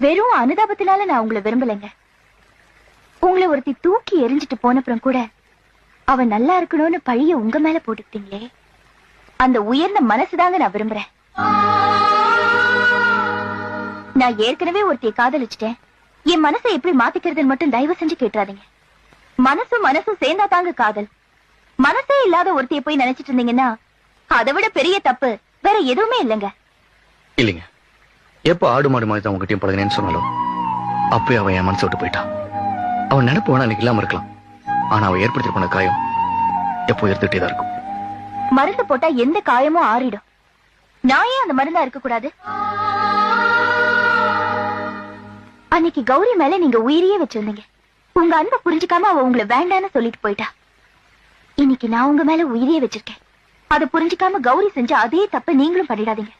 வெறும் அனுதாபத்தினால நான் உங்களை விரும்பலைங்க. உங்களை ஒருத்தி தூக்கி எரிஞ்சிட்டு போனப்புறம் கூட அவன் நல்லா இருக்கணும்னு பழிய உங்க மேல போட்டுக்கிட்டீங்களே, அந்த உயர்ந்த மனசுதாங்க நான் விரும்புறேன். நான் ஏற்கனவே ஒருத்தியை காதலிச்சிட்டேன். என் மனசை எப்படி மாத்திக்கிறதுன்னு மட்டும் தயவு செஞ்சு கேட்டுறாதீங்க. மனசும் சேர்ந்தா தாங்க காதல். மனசே இல்லாத ஒருத்தியை போய் நினைச்சிட்டு இருந்தீங்கன்னா அதை விட பெரிய தப்பு வேற எதுவுமே இல்லைங்க. இல்லைங்க, எப்ப ஆடு மாடு மாதிரி தான் உங்ககிட்டயும் பழகினேன்னு சொன்னாலும் அப்பயே அவன் என் மனசை விட்டு போயிட்டான். அவன் நினைப்பு வேணா எனக்கு இல்லாம இருக்கலாம், ஆனா அவன் ஏற்படுத்தி போன காயம் எப்போ எடுத்துட்டே தான் இருக்கும். மருந்து போட்டா எந்த காயமும் ஆறிடும். நான் ஏன் அந்த மருந்தா இருக்க கூடாது? அன்னைக்கு கௌரி மேல நீங்க உயிரியே வச்சிருந்தீங்க. உங்க அன்பை புரிஞ்சுக்காம அவ உங்களை வேண்டான்னு சொல்லிட்டு போயிட்டா. இன்னைக்கு நான் உங்க மேல உயிரியே வச்சிருக்கேன். அதை புரிஞ்சுக்காம கௌரி செஞ்ச அதே தப்ப நீங்களும் பண்ணிடாதீங்க.